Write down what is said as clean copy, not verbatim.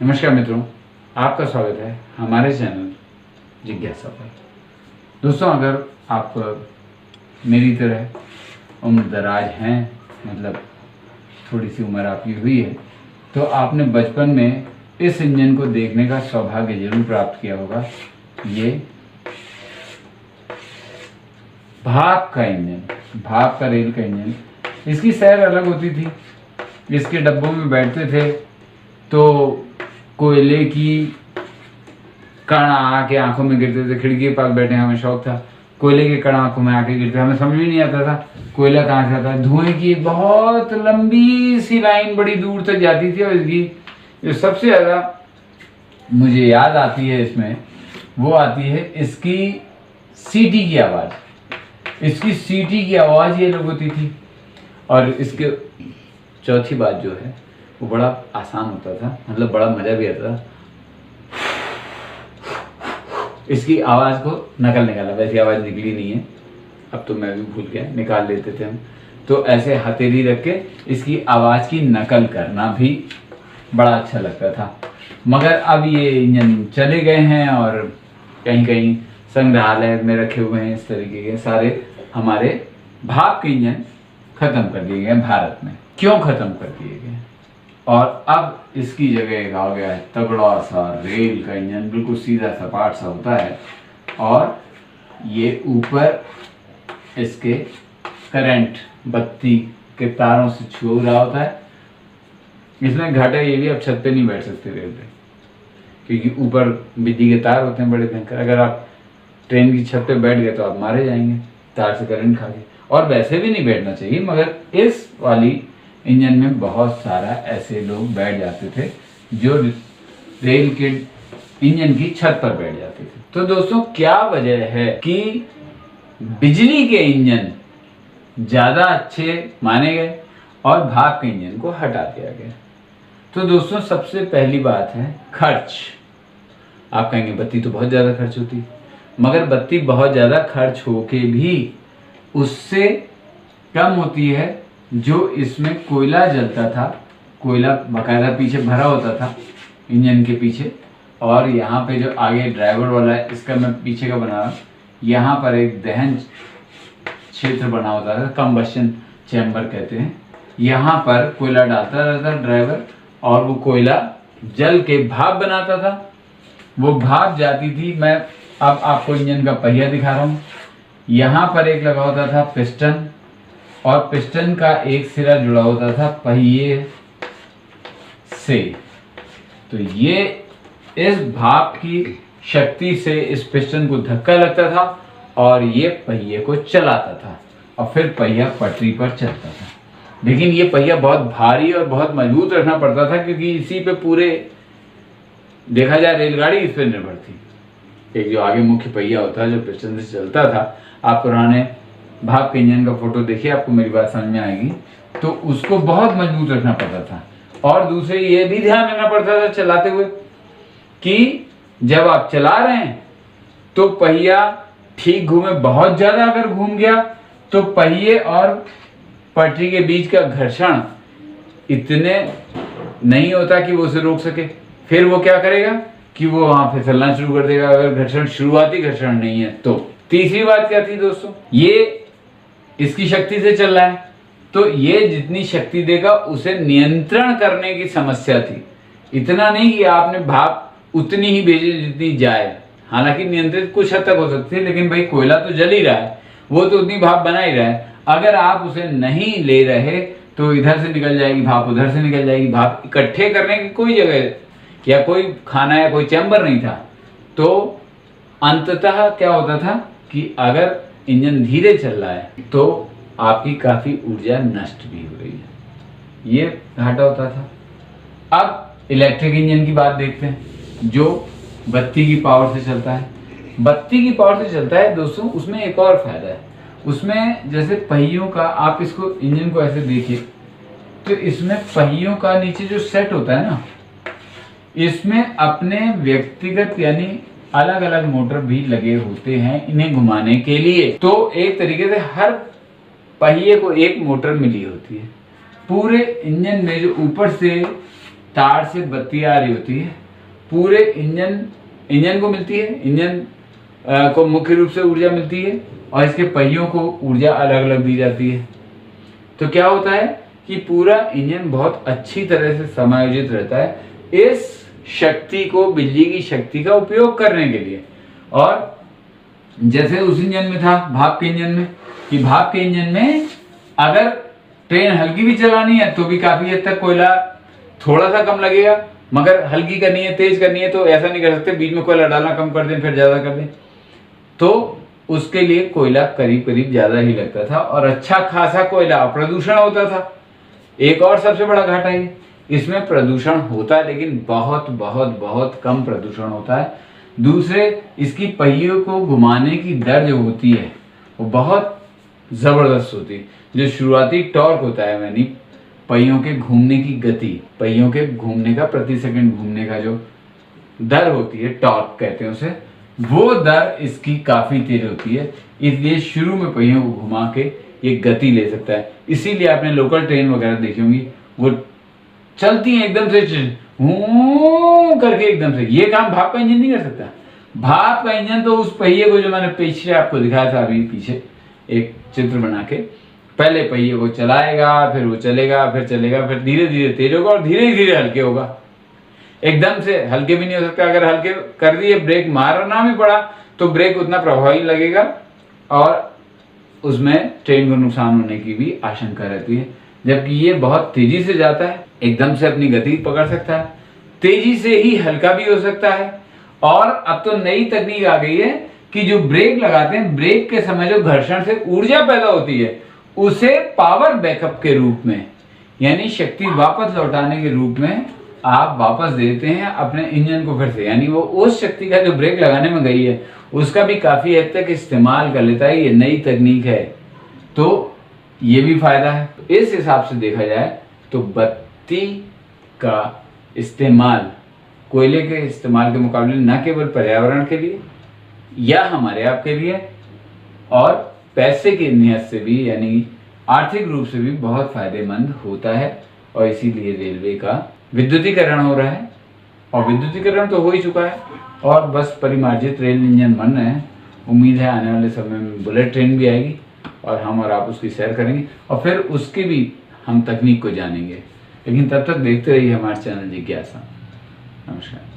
नमस्कार मित्रों, आपका स्वागत है हमारे चैनल जिज्ञासा पर। दोस्तों, अगर आप मेरी तरह उम्र दराज हैं, मतलब थोड़ी सी उम्र आपकी हुई है, तो आपने बचपन में इस इंजन को देखने का सौभाग्य जरूर प्राप्त किया होगा। ये भाप का इंजन, भाप का रेल का इंजन। इसकी सैर अलग होती थी। इसके डब्बों में बैठते थे तो कोयले की कण आके आंखों में गिरते थे। खिड़की के पास बैठे, हमें शौक था, कोयले के कण आंखों में आके गिरते। हमें समझ में नहीं आता था कोयला कहाँ से आता है। धुएं की एक बहुत लंबी सी लाइन बड़ी दूर तक जाती थी, और इसकी जो सबसे ज़्यादा मुझे याद आती है इसमें, वो आती है इसकी सीटी की आवाज़। इसकी सीटी की आवाज़ ये लोग होती थी। और इसके चौथी बात जो है वो बड़ा आसान होता था, मतलब बड़ा मज़ा भी आता था। इसकी आवाज़ को नकल निकाला, वैसी आवाज़ निकली नहीं है, अब तो मैं भी भूल गया, निकाल लेते थे हम। तो ऐसे हथेली रख के इसकी आवाज़ की नकल करना भी बड़ा अच्छा लगता था। मगर अब ये इंजन चले गए हैं और कहीं कहीं संग्रहालय में रखे हुए हैं। इस तरीके के सारे हमारे भाप के इंजन ख़त्म कर दिए गए भारत में। क्यों ख़त्म कर दिए गए? और अब इसकी जगह आ गया है तगड़ा सा रेल का इंजन, बिल्कुल सीधा सपाट सा होता है, और ये ऊपर इसके करंट बत्ती के तारों से छू रहा होता है। इसमें घाटा ये भी, आप छत पे नहीं बैठ सकते रेल पे, क्योंकि ऊपर बिजली के तार होते हैं बड़े भयंकर। अगर आप ट्रेन की छत पे बैठ गए तो आप मारे जाएंगे तार से करंट खा के, और वैसे भी नहीं बैठना चाहिए। मगर इस वाली इंजन में बहुत सारा ऐसे लोग बैठ जाते थे जो रेल के इंजन की छत पर बैठ जाते थे। तो दोस्तों, क्या वजह है कि बिजली के इंजन ज़्यादा अच्छे माने गए और भाप के इंजन को हटा दिया गया? तो दोस्तों, सबसे पहली बात है खर्च। आप कहेंगे बत्ती तो बहुत ज़्यादा खर्च होती, मगर बत्ती बहुत ज़्यादा खर्च होके भी उससे कम होती है जो इसमें कोयला जलता था। कोयला बाकायदा पीछे भरा होता था इंजन के पीछे, और यहाँ पे जो आगे ड्राइवर वाला है, इसका मैं पीछे का बना रहा हूँ, यहाँ पर एक दहन क्षेत्र बना होता था, कंबशन चैम्बर कहते हैं। यहाँ पर कोयला डालता रहता ड्राइवर, और वो कोयला जल के भाप बनाता था। वो भाप जाती थी। मैं अब आपको इंजन का पहिया दिखा रहा हूँ। यहाँ पर एक लगा होता था पिस्टन, और पिस्टन का एक सिरा जुड़ा होता था पहिए से। तो ये इस भाप की शक्ति से इस पिस्टन को धक्का लगता था और ये पहिए को चलाता था, और फिर पहिया पटरी पर चलता था। लेकिन ये पहिया बहुत भारी और बहुत मजबूत रखना पड़ता था, क्योंकि इसी पे पूरे, देखा जाए, रेलगाड़ी इस पर निर्भर थी। एक जो आगे मुख्य पहिया होता है जो पिस्टन से चलता था, आप पुराने भाप के इंजन का फोटो देखिए, आपको मेरी बात समझ में आएगी। तो उसको बहुत मजबूत रखना पड़ता था। और दूसरे ये भी ध्यान रखना पड़ता था चलाते हुए कि जब आप चला रहे हैं तो पहिया ठीक घूमे। बहुत ज्यादा अगर घूम गया तो पहिए और पटरी के बीच का घर्षण इतने नहीं होता कि वो उसे रोक सके। फिर वो क्या करेगा कि वो वहां फिसलना शुरू कर देगा, अगर घर्षण, शुरुआती घर्षण नहीं है तो। तीसरी बात क्या थी दोस्तों, ये इसकी शक्ति से चल रहा है, तो ये जितनी शक्ति देगा उसे नियंत्रण करने की समस्या थी। इतना नहीं कि आपने भाप उतनी ही भेजी जितनी जाए, हालांकि नियंत्रित कुछ हद तक हो सकती है, लेकिन भाई कोयला तो जल ही रहा है, वो तो उतनी भाप बना ही रहा है। अगर आप उसे नहीं ले रहे तो इधर से निकल जाएगी भाप, उधर से निकल जाएगी भाप। इकट्ठे करने की कोई जगह या कोई खाना या कोई चैम्बर नहीं था। तो अंततः क्या होता था कि अगर इंजन धीरे चल रहा है तो आपकी काफ़ी ऊर्जा नष्ट भी हो रही है, ये घाटा होता था। अब इलेक्ट्रिक इंजन की बात देखते हैं, जो बत्ती की पावर से चलता है। बत्ती की पावर से चलता है दोस्तों, उसमें एक और फायदा है। उसमें जैसे पहियों का, आप इसको इंजन को ऐसे देखिए तो इसमें पहियों का नीचे जो सेट होता है ना, इसमें अपने व्यक्तिगत यानी अलग अलग मोटर भी लगे होते हैं इन्हें घुमाने के लिए। तो एक तरीके से हर पहिए को एक मोटर मिली होती है। पूरे इंजन में जो ऊपर से तार से बत्ती आ रही होती है, पूरे इंजन को मिलती है, इंजन को मुख्य रूप से ऊर्जा मिलती है और इसके पहियों को ऊर्जा अलग अलग दी जाती है। तो क्या होता है कि पूरा इंजन बहुत अच्छी तरह से समायोजित रहता है इस शक्ति को, बिजली की शक्ति का उपयोग करने के लिए। और जैसे उस इंजन में था, भाप के इंजन में, कि भाप के इंजन में अगर ट्रेन हल्की भी चलानी है तो भी काफी हद तक कोयला थोड़ा सा कम लगेगा, मगर हल्की करनी है, तेज करनी है तो ऐसा नहीं कर सकते बीच में कोयला डालना कम कर दें फिर ज्यादा कर दें। तो उसके लिए कोयला करीब करीब ज्यादा ही लगता था और अच्छा खासा कोयला, प्रदूषण होता था। एक और सबसे बड़ा घाटा है, इसमें प्रदूषण होता है लेकिन बहुत बहुत बहुत कम प्रदूषण होता है। दूसरे, इसकी पहियों को घुमाने की दर जो होती है वो बहुत जबरदस्त होती है। जो शुरुआती टॉर्क होता है, यानी पहियों के घूमने की गति, पहियों के घूमने का प्रति सेकंड घूमने का जो दर होती है, टॉर्क कहते हैं उसे, वो दर इसकी काफी तेज होती है। इसलिए शुरू में पहियों को घुमा के ये गति ले सकता है। इसीलिए आपने लोकल ट्रेन वगैरह देखी होंगी, वो चलती हैं एकदम से करके एकदम से। ये काम भाप का इंजन नहीं कर सकता। भाप का इंजन तो उस पहिए को, जो मैंने पीछे आपको दिखाया था अभी पीछे एक चित्र बना के, पहले पहिए को चलाएगा, फिर वो चलेगा, फिर चलेगा, फिर धीरे धीरे तेज होगा और धीरे धीरे हल्के होगा। एकदम से हल्के भी नहीं हो सकते। अगर हल्के कर दिए, ब्रेक मारना भी पड़ा तो ब्रेक उतना प्रभावी लगेगा और उसमें ट्रेन को नुकसान होने की भी आशंका रहती है। जबकि ये बहुत तेजी से जाता है, एकदम से अपनी गति पकड़ सकता है, तेजी से ही हल्का भी हो सकता है। और अब तो नई तकनीक आ गई है कि जो ब्रेक लगाते हैं, ब्रेक के समय जो घर्षण से ऊर्जा पैदा होती है उसे पावर बैकअप के रूप में, यानी शक्ति वापस लौटाने के रूप में आप वापस देते हैं अपने इंजन को फिर से। यानी वो उस शक्ति का जो ब्रेक लगाने में गई है उसका भी काफी हद तक इस्तेमाल कर लेता है। ये नई तकनीक है तो ये भी फायदा है। इस हिसाब से देखा जाए तो बत्ती का इस्तेमाल कोयले के इस्तेमाल के मुकाबले न केवल पर्यावरण के लिए या हमारे आपके लिए और पैसे की नियत से भी, यानी आर्थिक रूप से भी बहुत फायदेमंद होता है। और इसीलिए रेलवे का विद्युतीकरण हो रहा है, और विद्युतीकरण तो हो ही चुका है और बस परिमार्जित रेल इंजन बन रहे हैं। उम्मीद है आने वाले समय में बुलेट ट्रेन भी आएगी और हम और आप उसकी सैर करेंगे और फिर उसके भी हम तकनीक को जानेंगे। लेकिन तब तक देखते रहिए हमारे चैनल जिज्ञासा। नमस्कार।